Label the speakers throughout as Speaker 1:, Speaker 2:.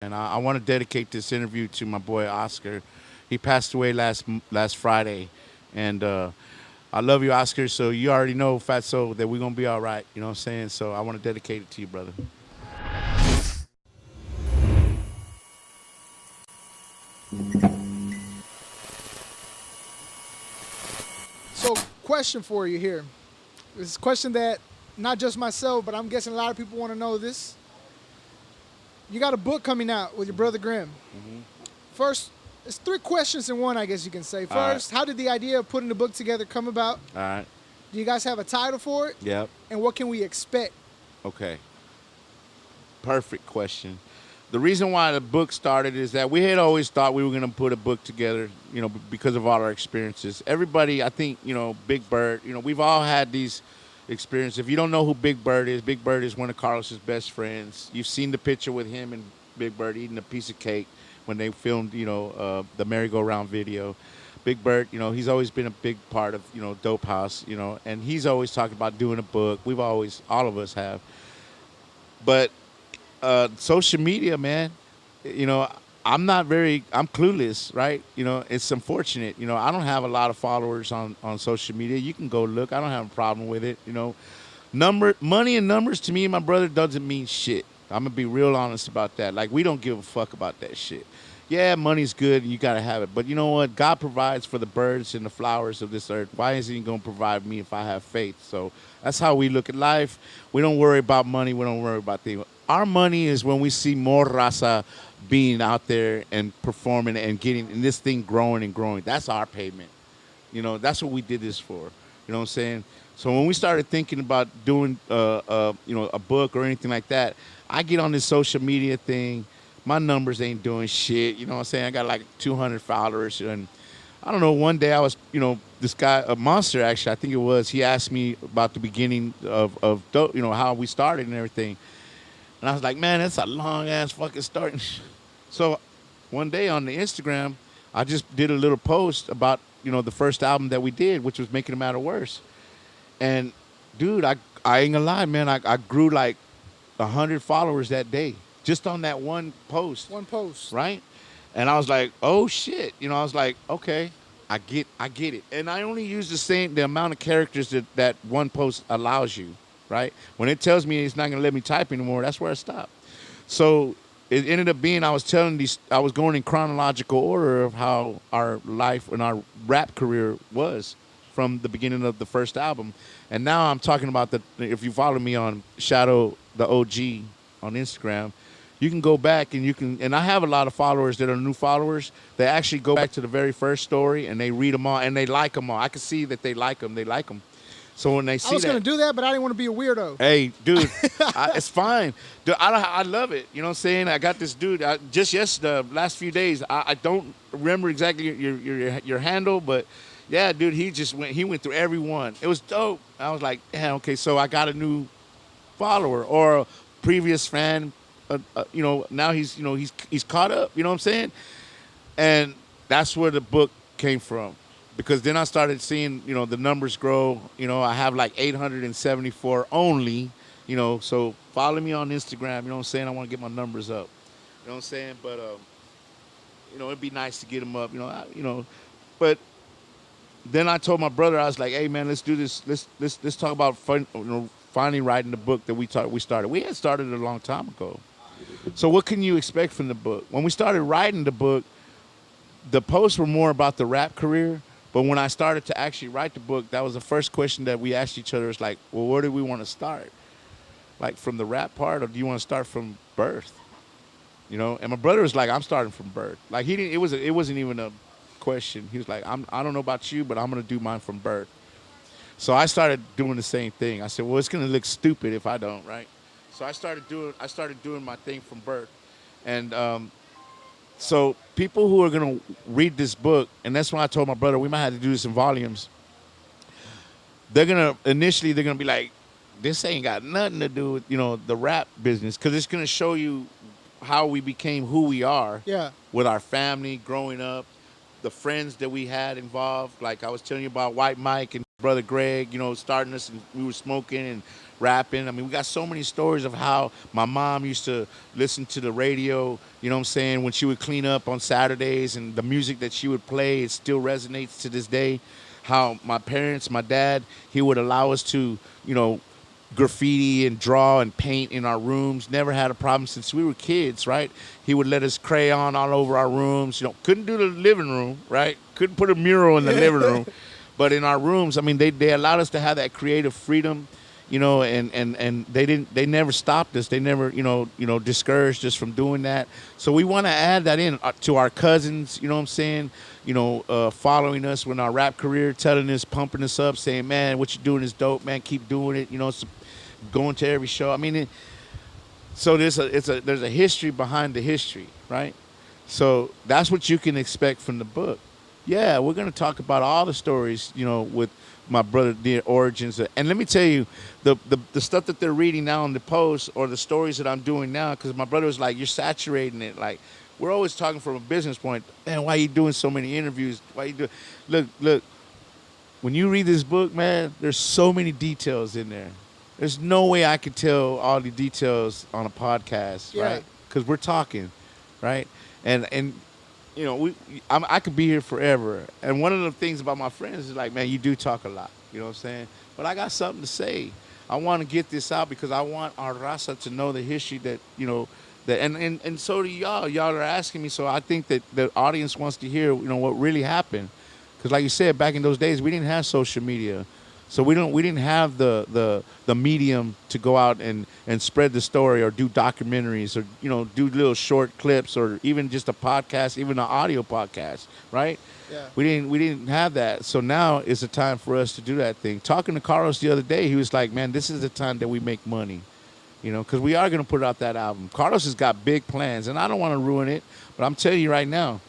Speaker 1: And I want to dedicate this interview to my boy Oscar. He passed away last Friday, and I love you, Oscar. So you already know, Fatso, that we're gonna be all right. You know what I'm saying? So I want to dedicate it to you, brother.
Speaker 2: So, question for you here. This is a question that not just myself, but I'm guessing a lot of people want to know this. You got a book coming out with your brother Grimm. First, it's three questions in one, I guess you can say.
Speaker 1: All right,
Speaker 2: First, how did the idea of putting the book together come about?
Speaker 1: all right.
Speaker 2: Do you guys have a title for it?
Speaker 1: Yep.
Speaker 2: And what can we expect?
Speaker 1: Okay. Perfect question. The reason why the book started is that we had always thought we were going to put a book together, because of all our experiences. Everybody, I think, Big Bird, we've all had these experiences. If you don't know who Big Bird is one of Carlos's best friends. You've seen the picture with him and Big Bird eating a piece of cake when they filmed, the merry-go-round video. Big Bird, he's always been a big part of, Dope House, and he's always talked about doing a book. All of us have. But social media, man, you know, I'm clueless, right? It's unfortunate. I don't have a lot of followers on social media. You can go look. I don't have a problem with it. Money and numbers to me and my brother doesn't mean shit. I'm gonna be real honest about that. Like, we don't give a fuck about that shit. Yeah, money's good and you gotta have it. But you know what? God provides for the birds and the flowers of this earth. Why isn't he gonna provide me if I have faith? So that's how we look at life. We don't worry about money. We don't worry about things. Our money is when we see more raza being out there and performing and getting and this thing growing and growing. That's our payment. That's what we did this for. You know what I'm saying? So when we started thinking about doing, a book or anything like that, I get on this social media thing. My numbers ain't doing shit. You know what I'm saying? I got like 200 followers, and I don't know. One day I was, this guy, a monster actually, I think it was. He asked me about the beginning of how we started and everything, and I was like, man, that's a long ass fucking start. So one day on the Instagram, I just did a little post about the first album that we did, which was Making It Matter Worse. And dude, I ain't gonna lie, man, I grew like 100 followers that day just on that one post,
Speaker 2: One post.
Speaker 1: right? And I was like, oh shit, I was like, okay, I get it. And I only use the amount of characters that one post allows you, right? When it tells me it's not gonna let me type anymore, that's where I stop. So it ended up being I was going in chronological order of how our life and our rap career was from the beginning of the first album. And now I'm talking about if you follow me on Shadow the OG on Instagram, you can go back and I have a lot of followers that are new followers. They actually go back to the very first story and they read them all and they like them all. I can see that they like them. They like them. So when they
Speaker 2: I
Speaker 1: see
Speaker 2: was going
Speaker 1: that,
Speaker 2: to do that, but I didn't want to be a weirdo.
Speaker 1: hey, dude, it's fine. Dude, I love it. You know what I'm saying? I got this dude. The last few days, I don't remember exactly your handle, but yeah, dude, he went through every one. It was dope. I was like, damn, okay, so I got a new follower or a previous fan. Now he's caught up. You know what I'm saying? And that's where the book came from, because then I started seeing the numbers grow. I have like 874 only. So follow me on Instagram. You know what I'm saying? I want to get my numbers up. You know what I'm saying? But it'd be nice to get them up. But then I told my brother, I was like, hey man, let's do this. Let's talk about finally writing the book that we started. We had started a long time ago. So what can you expect from the book? When we started writing the book, the posts were more about the rap career. But when I started to actually write the book, that was the first question that we asked each other. It's like, well, where do we want to start? Like, from the rap part, or do you want to start from birth? And my brother was like, I'm starting from birth. Like, he didn't. It wasn't even a question. He was like, I don't know about you, but I'm gonna do mine from birth. So I started doing the same thing. I said, well, it's gonna look stupid if I don't, right? So I started doing my thing from birth, and so people who are gonna read this book, and that's when I told my brother we might have to do this in volumes. They're gonna be like, this ain't got nothing to do with the rap business, because it's gonna show you how we became who we are
Speaker 2: Yeah.
Speaker 1: with our family growing up, the friends that we had involved. Like I was telling you about White Mike and brother Greg, starting us, and we were smoking and rapping. I mean, we got so many stories of how my mom used to listen to the radio, what I'm saying, when she would clean up on Saturdays, and the music that she would play, it still resonates to this day. How my parents, my dad, he would allow us to, graffiti and draw and paint in our rooms. Never had a problem since we were kids, right? He would let us crayon all over our rooms. Couldn't do the living room, right? Couldn't put a mural in the living room. But in our rooms, I mean, they allowed us to have that creative freedom, and they never stopped us. They never, discouraged us from doing that. So we want to add that in to our cousins, you know what I'm saying? Following us in our rap career, telling us, pumping us up, saying, man, what you're doing is dope, man. Keep doing it. Going to every show. I mean, so there's a history behind the history, right? So that's what you can expect from the book. Yeah, we're going to talk about all the stories, with my brother, the origins. And let me tell you, the stuff that they're reading now in the post, or the stories that I'm doing now, because my brother was like, you're saturating it. Like, we're always talking from a business point. Man, why are you doing so many interviews? Why you do? Look. When you read this book, man, there's so many details in there. There's no way I could tell all the details on a podcast, right? Because we're talking, right? And I could be here forever. And one of the things about my friends is like, man, you do talk a lot. You know what I'm saying? But I got something to say. I want to get this out because I want our raza to know the history that, and so do y'all. Y'all are asking me, so I think that the audience wants to hear, what really happened. Because like you said, back in those days, we didn't have social media. So we didn't have the medium to go out and spread the story, or do documentaries, or do little short clips, or even just a podcast, even an audio podcast, right?
Speaker 2: Yeah.
Speaker 1: We didn't have that. So now is the time for us to do that thing. Talking to Carlos the other day, he was like, man, this is the time that we make money. Because we are going to put out that album. Carlos has got big plans, and I don't want to ruin it, but I'm telling you right now,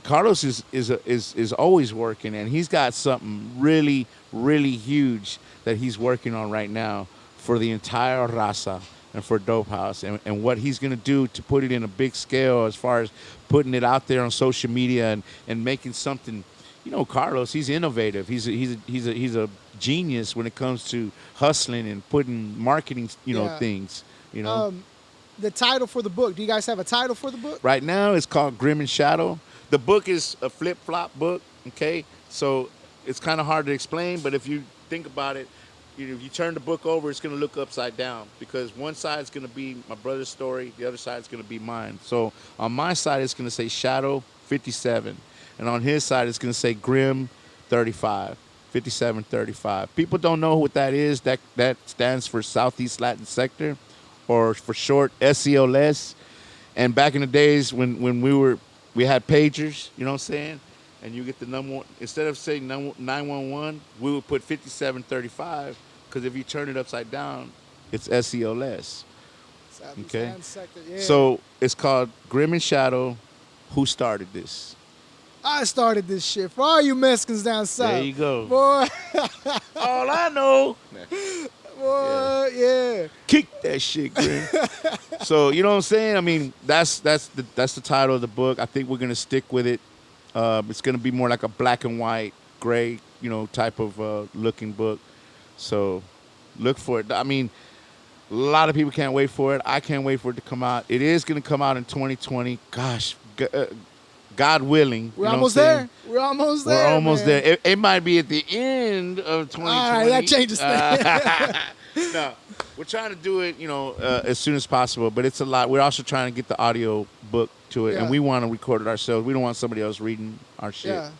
Speaker 1: Carlos is always working, and he's got something really, really huge that he's working on right now for the entire raza and for Dope House, and what he's going to do to put it in a big scale as far as putting it out there on social media and making something. Carlos, he's innovative. He's a genius when it comes to hustling and putting marketing, things.
Speaker 2: The title for the book. Do you guys have a title for the book?
Speaker 1: Right now, it's called Grimm and Shadow. The book is a flip-flop book, okay? So it's kind of hard to explain, but if you think about it, if you turn the book over, it's going to look upside down, because one side is going to be my brother's story, the other side is going to be mine. So on my side, it's going to say Shadow 57, and on his side, it's going to say Grimm 35, 5735. People don't know what that is. That stands for Southeast Latin Sector, or for short, SELS. And back in the days when we had pagers, you know what I'm saying? And you get the number one, instead of saying 911, we would put 5735, because if you turn it upside down, it's SELS. Okay?
Speaker 2: Sector, yeah.
Speaker 1: So it's called Grimm and Shadow. Who started this?
Speaker 2: I started this shit for all you Mexicans down south.
Speaker 1: There you go.
Speaker 2: Boy.
Speaker 1: All I know.
Speaker 2: Boy, yeah.
Speaker 1: Kick that shit, Grimm. So, you know what I'm saying? I mean, that's the title of the book. I think we're going to stick with it. It's going to be more like a black and white, gray, type of looking book. So look for it. I mean, a lot of people can't wait for it. I can't wait for it to come out. It is going to come out in 2020. Gosh, God willing.
Speaker 2: We're almost there. We're almost there.
Speaker 1: We're almost there. It might be at the end of 2020.
Speaker 2: All right, that changes things.
Speaker 1: No, we're trying to do it, as soon as possible, but it's a lot. We're also trying to get the audio book to it, and we want to record it ourselves. We don't want somebody else reading our shit.
Speaker 2: Yeah.